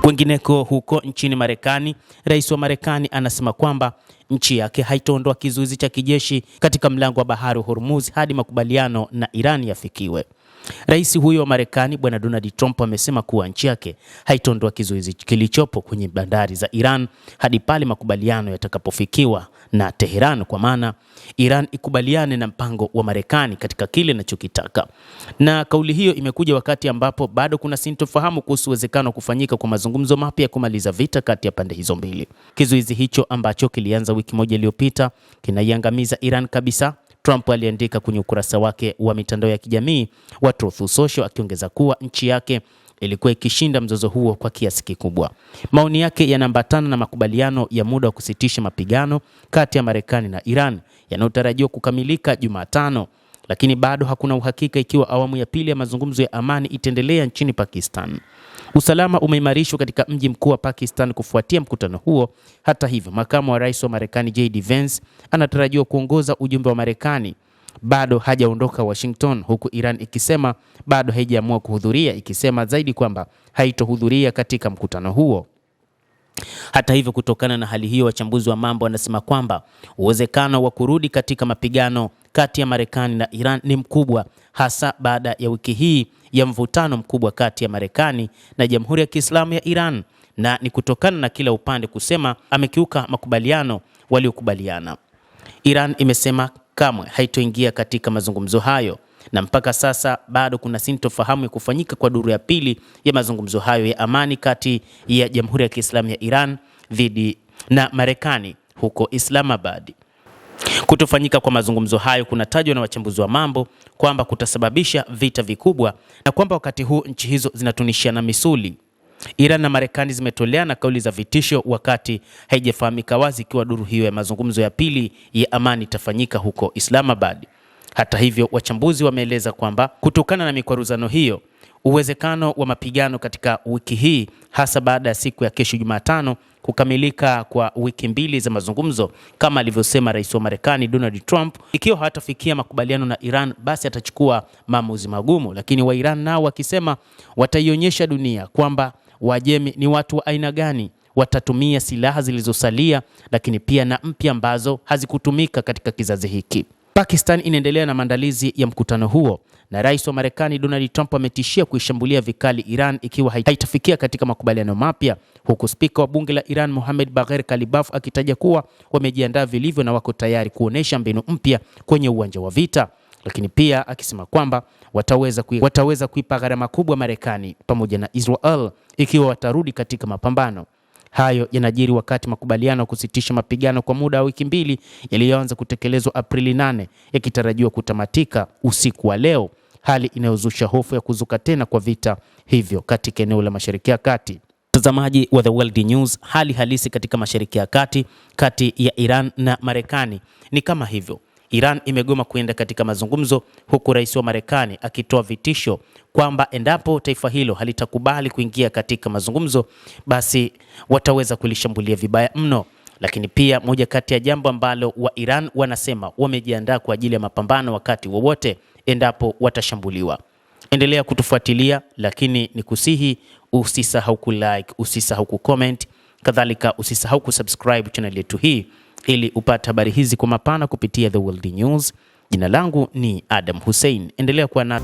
Kwingineko huko nchini Marekani, rais wa Marekani anasema kwamba nchi yake haitaondoa kizuizi cha kijeshi katika mlango wa bahari wa Hormuz hadi makubaliano na Iran yafikiwe. Rais huyo wa Marekani Bwana Donald Trump amesema kuwa nchi yake haitaondoa kizuizi kilichopo kwenye bandari za Iran hadi pale makubaliano yatakapofikiwa na Tehran, kwa maana Iran ikubaliane na mpango wa Marekani katika kile inachokitaka. Na kauli hiyo imekuja wakati ambapo bado kuna sintofahamu kuhusu uwezekano wa kufanyika kwa mazungumzo mapya ya kumaliza vita kati ya pande hizo mbili. Kizuizi hicho ambacho kilianza wiki moja iliyopita kinaiangamiza Iran kabisa, Trump aliandika kwenye ukurasa wake wa mitandao ya kijamii wa Truth Social, akiongeza kuwa nchi yake ilikuwa ikishinda mzozo huo kwa kiasi kikubwa. Maoni yake yanaambatana na makubaliano ya muda wa kusitisha mapigano kati ya Marekani na Iran yanayotarajiwa kukamilika Jumatano, lakini bado hakuna uhakika ikiwa awamu ya pili ya mazungumzo ya amani itaendelea nchini Pakistan. Usalama umeimarishwa katika mji mkuu wa Pakistan kufuatia mkutano huo. Hata hivyo, makamu wa rais wa Marekani JD Vance anatarajiwa kuongoza ujumbe wa Marekani. Bado hajaondoka Washington, huku Iran ikisema bado haijaamua kuhudhuria, ikisema zaidi kwamba haitohudhuria katika mkutano huo. Hata hivyo, kutokana na hali hiyo, wachambuzi wa mambo wanasema kwamba uwezekano wa kurudi katika mapigano kati ya Marekani na Iran ni mkubwa, hasa baada ya wiki hii ya mvutano mkubwa kati ya Marekani na Jamhuri ya Kiislamu ya Iran, na ni kutokana na kila upande kusema amekiuka makubaliano waliokubaliana. Iran imesema kamwe haitoingia katika mazungumzo hayo, na mpaka sasa bado kuna sintofahamu ya kufanyika kwa duru ya pili ya mazungumzo hayo ya amani kati ya Jamhuri ya Kiislamu ya Iran dhidi na Marekani huko Islamabad. Kutofanyika kwa mazungumzo hayo kunatajwa na wachambuzi wa mambo kwamba kutasababisha vita vikubwa, na kwamba wakati huu nchi hizo zinatunishiana misuli. Iran na Marekani zimetoleana kauli za vitisho wakati haijafahamika wazi ikiwa duru hiyo ya mazungumzo ya pili ya amani itafanyika huko Islamabad. Hata hivyo, wachambuzi wameeleza kwamba kutokana na mikwaruzano hiyo, uwezekano wa mapigano katika wiki hii, hasa baada ya siku ya kesho Jumatano kukamilika kwa wiki mbili za mazungumzo, kama alivyosema rais wa Marekani Donald Trump, ikiwa hatafikia makubaliano na Iran basi atachukua maamuzi magumu. Lakini wa Iran nao wakisema wataionyesha dunia kwamba Wajemi ni watu wa aina gani, watatumia silaha zilizosalia lakini pia na mpya ambazo hazikutumika katika kizazi hiki. Pakistan inaendelea na maandalizi ya mkutano huo, na rais wa Marekani Donald Trump ametishia kuishambulia vikali Iran ikiwa haitafikia katika makubaliano mapya, huku spika wa bunge la Iran Mohammad Bagher Kalibaf akitaja kuwa wamejiandaa vilivyo na wako tayari kuonesha mbinu mpya kwenye uwanja wa vita, lakini pia akisema kwamba wataweza kuipa gharama kubwa Marekani pamoja na Israel ikiwa watarudi katika mapambano. Hayo yanajiri wakati makubaliano ya kusitisha mapigano kwa muda wa wiki mbili yaliyoanza kutekelezwa Aprili 8 yakitarajiwa kutamatika usiku wa leo, hali inayozusha hofu ya kuzuka tena kwa vita hivyo katika eneo la Mashariki ya Kati. Mtazamaji wa The World News, hali halisi katika Mashariki ya Kati kati ya Iran na Marekani ni kama hivyo. Iran imegoma kuenda katika mazungumzo, huku rais wa Marekani akitoa vitisho kwamba endapo taifa hilo halitakubali kuingia katika mazungumzo basi wataweza kulishambulia vibaya mno. Lakini pia moja kati ya jambo ambalo wa Iran wanasema wamejiandaa kwa ajili ya mapambano wakati wowote endapo watashambuliwa. Endelea kutufuatilia, lakini nikusihi usisahau kulike, usisahau kucomment, kadhalika usisahau kusubscribe channel yetu hii ili upate habari hizi kwa mapana kupitia The World News. Jina langu ni Adam Hussein. Endelea kuwa na